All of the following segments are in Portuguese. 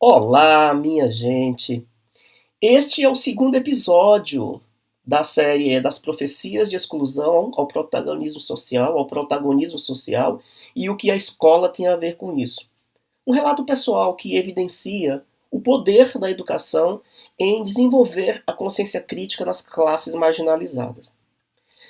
Olá, minha gente! Este é o segundo episódio da série das profecias de exclusão ao protagonismo social e o que a escola tem a ver com isso. Um relato pessoal que evidencia o poder da educação em desenvolver a consciência crítica nas classes marginalizadas.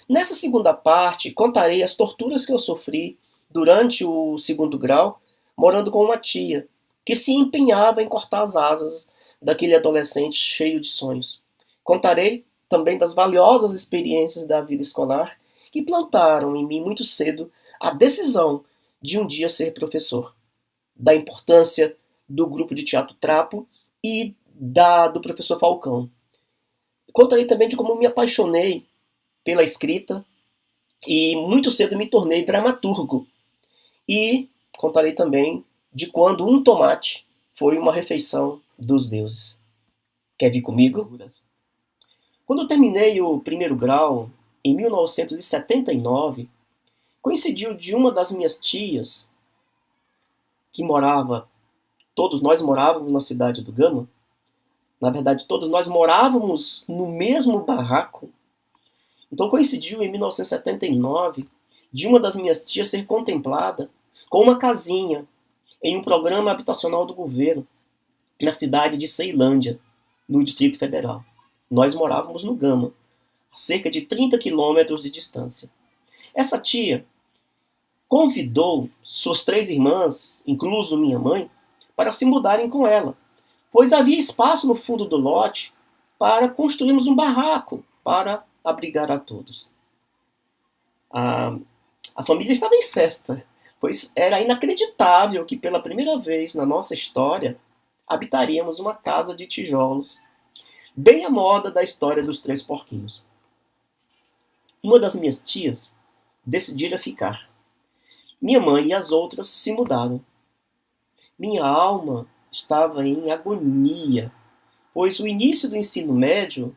Nessa segunda parte, contarei as torturas que eu sofri durante o segundo grau, morando com uma tia, que se empenhava em cortar as asas daquele adolescente cheio de sonhos. Contarei também das valiosas experiências da vida escolar que plantaram em mim muito cedo a decisão de um dia ser professor, da importância do grupo de teatro Trapo e do professor Falcão. Contarei também de como me apaixonei pela escrita e muito cedo me tornei dramaturgo. E contarei também de quando um tomate foi uma refeição dos deuses. Quer vir comigo? Quando eu terminei o primeiro grau, em 1979, coincidiu de uma das minhas tias, que todos nós morávamos na cidade do Gama, na verdade todos nós morávamos no mesmo barraco. Então coincidiu em 1979 de uma das minhas tias ser contemplada com uma casinha em um programa habitacional do governo na cidade de Ceilândia, no Distrito Federal. Nós morávamos no Gama, a cerca de 30 quilômetros de distância. Essa tia convidou suas 3 irmãs, incluso minha mãe, para se mudarem com ela, pois havia espaço no fundo do lote para construirmos um barraco para abrigar a todos. A família estava em festa, pois era inacreditável que pela primeira vez na nossa história habitaríamos uma casa de tijolos, bem à moda da história dos 3 porquinhos. Uma das minhas tias decidira ficar. Minha mãe e as outras se mudaram. Minha alma estava em agonia, pois o início do ensino médio,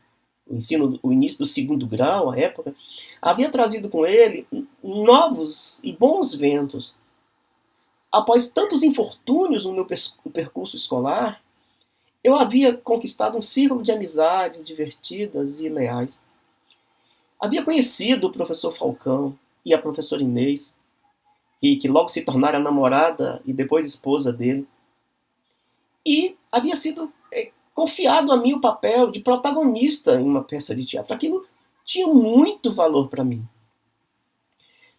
o início do segundo grau, à época, havia trazido com ele novos e bons ventos. Após tantos infortúnios no meu percurso escolar, eu havia conquistado um círculo de amizades divertidas e leais. Havia conhecido o professor Falcão e a professora Inês, que logo se tornara namorada e depois esposa dele. E havia sido confiado a mim o papel de protagonista em uma peça de teatro. Aquilo tinha muito valor para mim.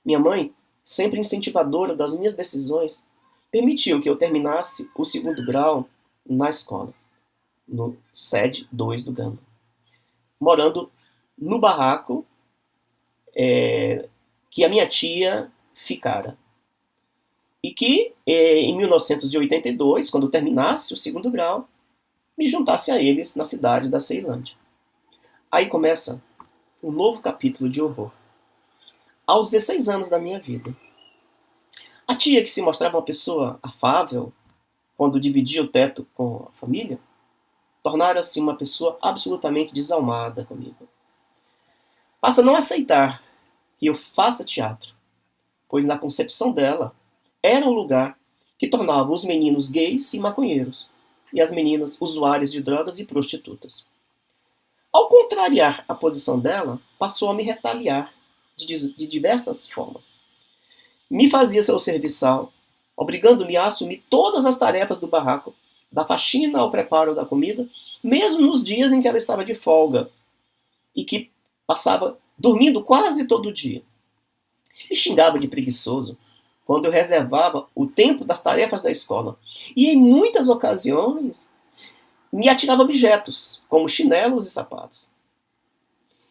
Minha mãe, sempre incentivadora das minhas decisões, permitiu que eu terminasse o segundo grau na escola, no SED 2 do Gama, morando no barraco que a minha tia ficara. E que, em 1982, quando terminasse o segundo grau, me juntasse a eles na cidade da Ceilândia. Aí começa um novo capítulo de horror. Aos 16 anos da minha vida, a tia, que se mostrava uma pessoa afável quando dividia o teto com a família, tornara-se uma pessoa absolutamente desalmada comigo. Passa a não aceitar que eu faça teatro, pois na concepção dela era um lugar que tornava os meninos gays e maconheiros, e as meninas usuárias de drogas e prostitutas. Ao contrariar a posição dela, passou a me retaliar de diversas formas. Me fazia seu serviçal, obrigando-me a assumir todas as tarefas do barraco, da faxina ao preparo da comida, mesmo nos dias em que ela estava de folga e que passava dormindo quase todo dia. Me xingava de preguiçoso quando eu reservava o tempo das tarefas da escola e, em muitas ocasiões, me atirava objetos, como chinelos e sapatos.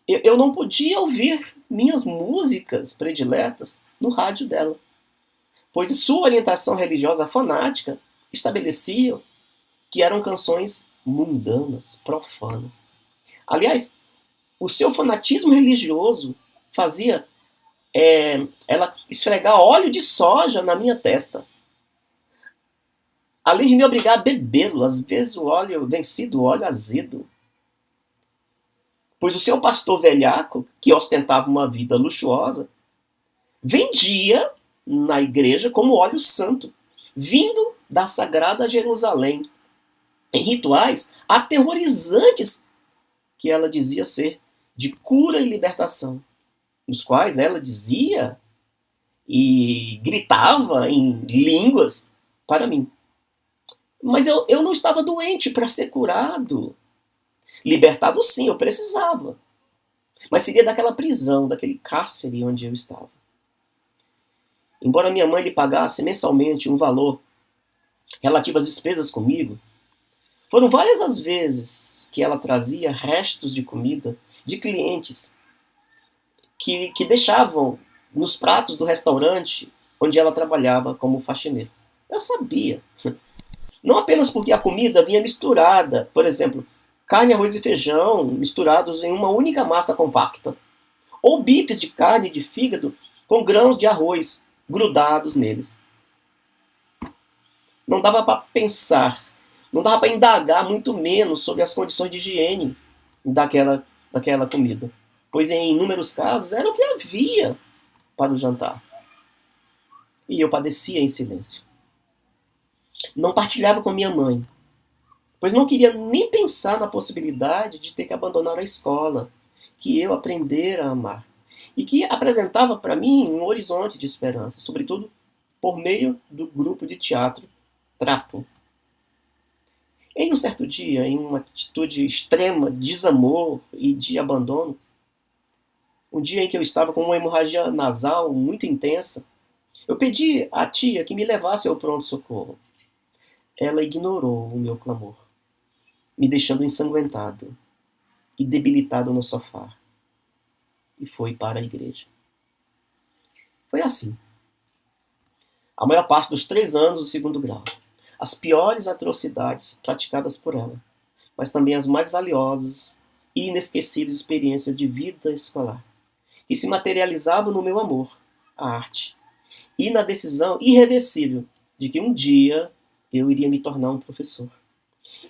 Eu não podia ouvir minhas músicas prediletas no rádio dela, pois sua orientação religiosa fanática estabelecia que eram canções mundanas, profanas. Aliás, o seu fanatismo religioso fazia ela esfregar óleo de soja na minha testa, além de me obrigar a bebê-lo, às vezes o óleo vencido, o óleo azedo. Pois o seu pastor velhaco, que ostentava uma vida luxuosa, vendia na igreja como óleo santo, vindo da Sagrada Jerusalém, em rituais aterrorizantes que ela dizia ser de cura e libertação, nos quais ela dizia e gritava em línguas para mim. Mas eu não estava doente para ser curado. Libertado sim, eu precisava. Mas seria daquela prisão, daquele cárcere onde eu estava. Embora minha mãe lhe pagasse mensalmente um valor relativo às despesas comigo, foram várias as vezes que ela trazia restos de comida de clientes que deixavam nos pratos do restaurante onde ela trabalhava como faxineira. Eu sabia. Não apenas porque a comida vinha misturada, por exemplo, carne, arroz e feijão misturados em uma única massa compacta, ou bifes de carne e de fígado com grãos de arroz grudados neles. Não dava para pensar, não dava para indagar muito menos sobre as condições de higiene daquela comida, pois em inúmeros casos era o que havia para o jantar. E eu padecia em silêncio. Não partilhava com minha mãe, pois não queria nem pensar na possibilidade de ter que abandonar a escola, que eu aprendera a amar, e que apresentava para mim um horizonte de esperança, sobretudo por meio do grupo de teatro Trapo. Em um certo dia, em uma atitude extrema de desamor e de abandono, um dia em que eu estava com uma hemorragia nasal muito intensa, eu pedi à tia que me levasse ao pronto-socorro. Ela ignorou o meu clamor, me deixando ensanguentado e debilitado no sofá, e foi para a igreja. Foi assim. A maior parte dos 3 anos do segundo grau. As piores atrocidades praticadas por ela, mas também as mais valiosas e inesquecíveis experiências de vida escolar, que se materializavam no meu amor, à arte, e na decisão irreversível de que um dia eu iria me tornar um professor,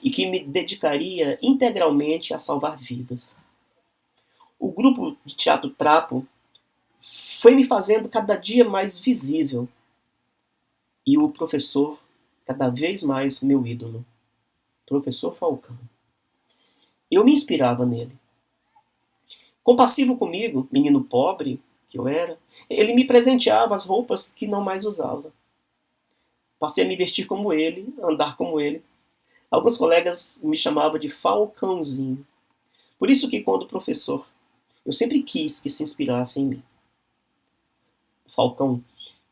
e que me dedicaria integralmente a salvar vidas. O grupo de teatro Trapo foi me fazendo cada dia mais visível, e o professor cada vez mais meu ídolo, professor Falcão. Eu me inspirava nele. Compassivo comigo, menino pobre que eu era, ele me presenteava as roupas que não mais usava. Passei a me vestir como ele, a andar como ele. Alguns colegas me chamavam de Falcãozinho. Por isso que, quando professor, eu sempre quis que se inspirasse em mim. O Falcão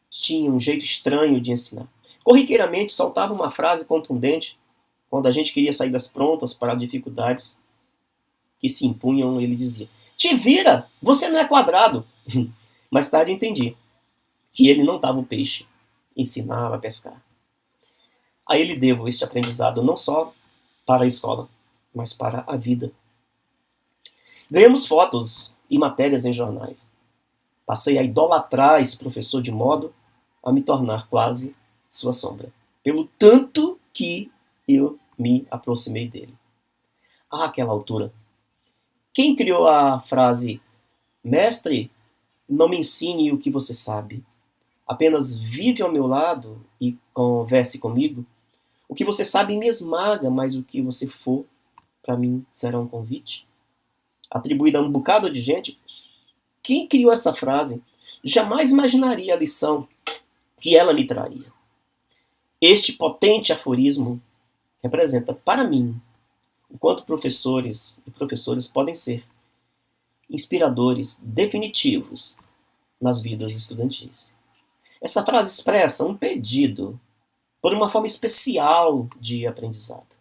tinha um jeito estranho de ensinar. Corriqueiramente soltava uma frase contundente quando a gente queria sair das prontas para dificuldades que se impunham. Ele dizia: "Te vira! Você não é quadrado!" Mais tarde entendi que ele não dava o peixe, ensinava a pescar. A ele devo este aprendizado não só para a escola, mas para a vida. Ganhamos fotos e matérias em jornais. Passei a idolatrar esse professor de modo a me tornar quase sua sombra, pelo tanto que eu me aproximei dele. Àquela altura, quem criou a frase "Mestre, não me ensine o que você sabe, apenas vive ao meu lado e converse comigo. O que você sabe me esmaga, mas o que você for, para mim, será um convite"? Atribuída a um bocado de gente, quem criou essa frase jamais imaginaria a lição que ela me traria. Este potente aforismo representa, para mim, o quanto professores e professoras podem ser inspiradores definitivos nas vidas estudantis. Essa frase expressa um pedido por uma forma especial de aprendizado.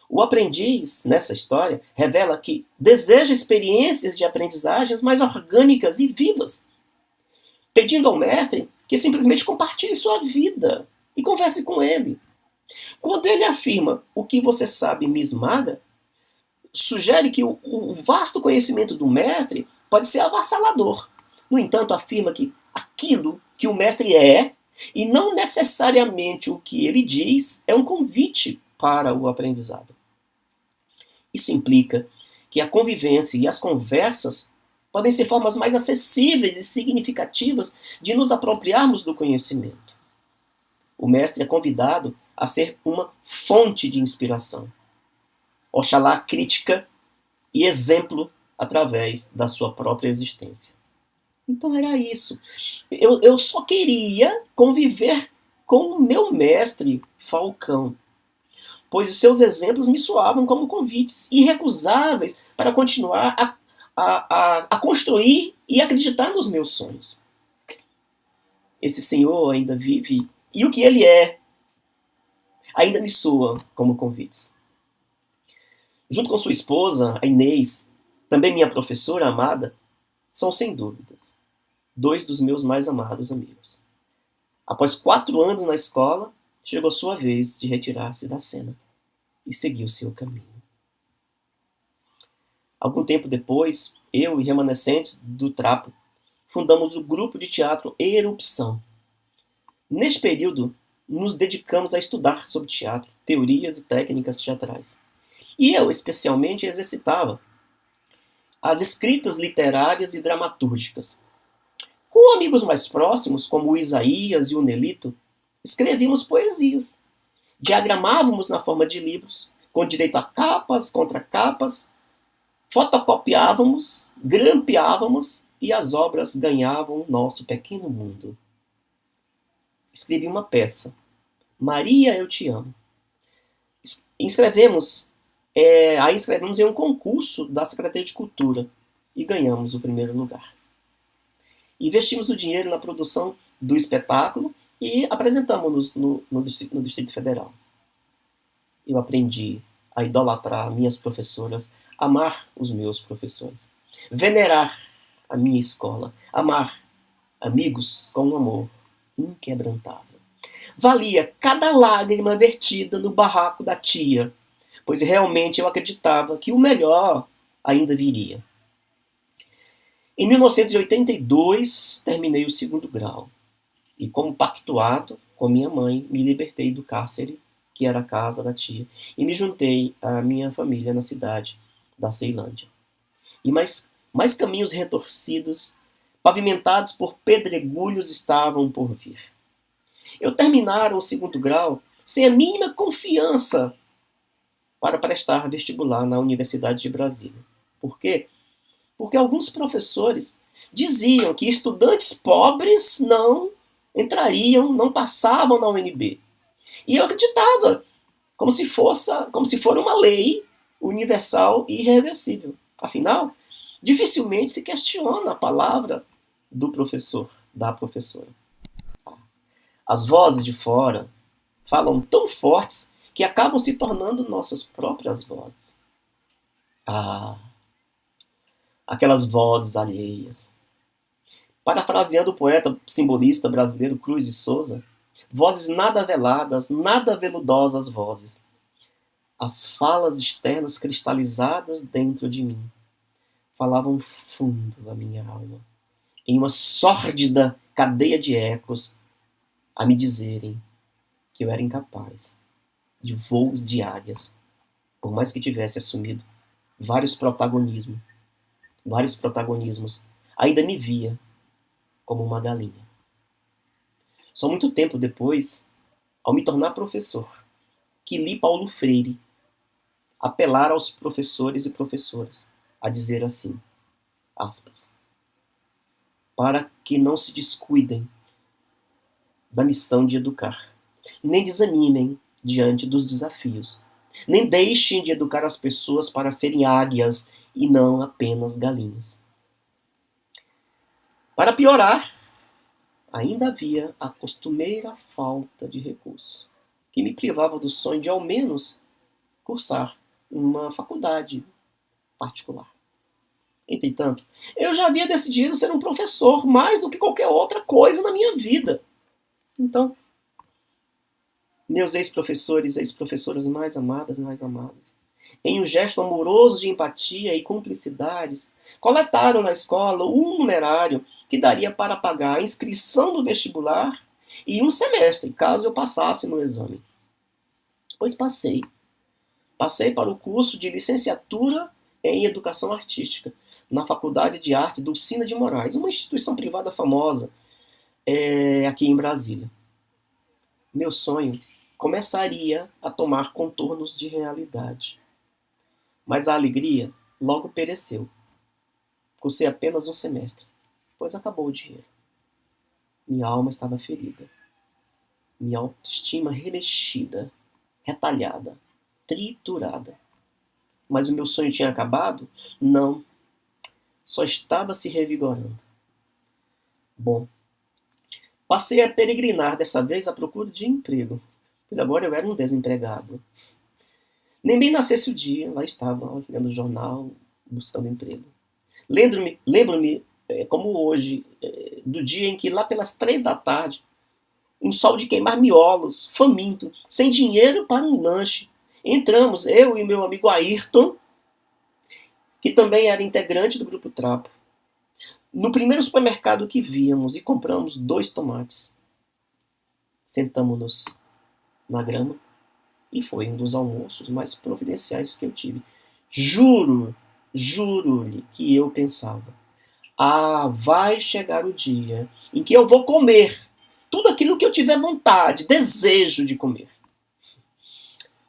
O aprendiz, nessa história, revela que deseja experiências de aprendizagens mais orgânicas e vivas, pedindo ao mestre que simplesmente compartilhe sua vida e converse com ele. Quando ele afirma "o que você sabe me esmaga", sugere que o vasto conhecimento do mestre pode ser avassalador. No entanto, afirma que aquilo que o mestre é, e não necessariamente o que ele diz, é um convite para o aprendizado. Isso implica que a convivência e as conversas podem ser formas mais acessíveis e significativas de nos apropriarmos do conhecimento. O mestre é convidado a ser uma fonte de inspiração. Oxalá crítica e exemplo através da sua própria existência. Então era isso. Eu só queria conviver com o meu mestre Falcão, pois os seus exemplos me soavam como convites irrecusáveis para continuar a construir e acreditar nos meus sonhos. Esse senhor ainda vive, e o que ele é ainda me soa como convites. Junto com sua esposa, a Inês, também minha professora amada, são sem dúvidas dois dos meus mais amados amigos. Após 4 anos na escola, chegou sua vez de retirar-se da cena e seguir o seu caminho. Algum tempo depois, eu e remanescentes do Trapo fundamos o grupo de teatro Erupção. Neste período, nos dedicamos a estudar sobre teatro, teorias e técnicas teatrais. E eu, especialmente, exercitava as escritas literárias e dramatúrgicas. Com amigos mais próximos, como o Isaías e o Nelito, escrevíamos poesias. Diagramávamos na forma de livros, com direito a capas, contracapas, fotocopiávamos, grampeávamos e as obras ganhavam o nosso pequeno mundo. Escrevi uma peça, Maria, eu te amo. A inscrevemos em um concurso da Secretaria de Cultura e ganhamos o primeiro lugar. Investimos o dinheiro na produção do espetáculo e apresentamos-nos no Distrito Federal. Eu aprendi a idolatrar minhas professoras, amar os meus professores, venerar a minha escola, amar amigos com um amor inquebrantável. Valia cada lágrima vertida no barraco da tia, pois realmente eu acreditava que o melhor ainda viria. Em 1982, terminei o 2º grau e, como pactuado com minha mãe, me libertei do cárcere, que era a casa da tia, e me juntei à minha família na cidade da Ceilândia. E mais caminhos retorcidos, pavimentados por pedregulhos, estavam por vir. Eu terminara o 2º grau sem a mínima confiança para prestar vestibular na Universidade de Brasília. Por quê? Porque alguns professores diziam que estudantes pobres não entrariam, não passavam na UNB. E eu acreditava, como se for uma lei universal e irreversível. Afinal, dificilmente se questiona a palavra do professor, da professora. As vozes de fora falam tão fortes que acabam se tornando nossas próprias vozes. Aquelas vozes alheias. Parafraseando o poeta simbolista brasileiro Cruz de Souza, vozes nada veladas, nada veludosas vozes. As falas externas cristalizadas dentro de mim falavam fundo a minha alma, em uma sórdida cadeia de ecos, a me dizerem que eu era incapaz de voos de águias, por mais que tivesse assumido vários protagonismos, ainda me via como uma galinha. Só muito tempo depois, ao me tornar professor, que li Paulo Freire apelar aos professores e professoras a dizer assim, aspas, para que não se descuidem da missão de educar, nem desanimem diante dos desafios, nem deixem de educar as pessoas para serem águias e não apenas galinhas. Para piorar, ainda havia a costumeira falta de recursos, que me privava do sonho de, ao menos, cursar uma faculdade particular. Entretanto, eu já havia decidido ser um professor mais do que qualquer outra coisa na minha vida. Então, meus ex-professores e ex-professoras mais amadas, em um gesto amoroso de empatia e cumplicidades, coletaram na escola um numerário que daria para pagar a inscrição do vestibular e um semestre, caso eu passasse no exame. Pois passei. Passei para o curso de licenciatura em Educação Artística, na Faculdade de Arte Dulcina de Moraes, uma instituição privada famosa aqui em Brasília. Meu sonho começaria a tomar contornos de realidade. Mas a alegria logo pereceu. Cursei apenas um semestre, pois acabou o dinheiro. Minha alma estava ferida. Minha autoestima remexida, retalhada, triturada. Mas o meu sonho tinha acabado? Não. Só estava se revigorando. Bom, passei a peregrinar dessa vez à procura de emprego, pois agora eu era um desempregado. Nem bem nascesse o dia, lá estava, lendo o jornal, buscando emprego. Lembro-me como hoje, do dia em que lá pelas 3 da tarde, um sol de queimar miolos, faminto, sem dinheiro para um lanche, entramos, eu e meu amigo Ayrton, que também era integrante do Grupo Trapo, no primeiro supermercado que víamos e compramos 2 tomates. Sentamo-nos na grama e foi um dos almoços mais providenciais que eu tive. Juro-lhe que eu pensava: ah, vai chegar o dia em que eu vou comer tudo aquilo que eu tiver vontade, desejo de comer.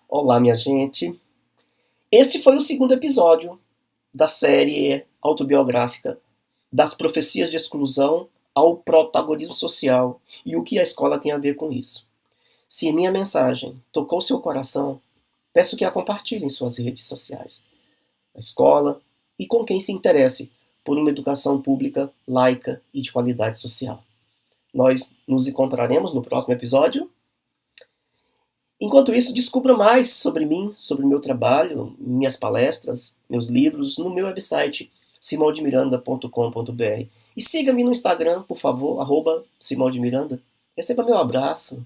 Olá, minha gente. Esse foi o segundo episódio da série autobiográfica Das Profecias de Exclusão ao Protagonismo Social e o que a escola tem a ver com isso. Se minha mensagem tocou seu coração, peço que a compartilhe em suas redes sociais, na escola e com quem se interesse por uma educação pública, laica e de qualidade social. Nós nos encontraremos no próximo episódio. Enquanto isso, descubra mais sobre mim, sobre o meu trabalho, minhas palestras, meus livros, no meu website simaldemiranda.com.br. E siga-me no Instagram, por favor, @simaldemiranda. Receba meu abraço.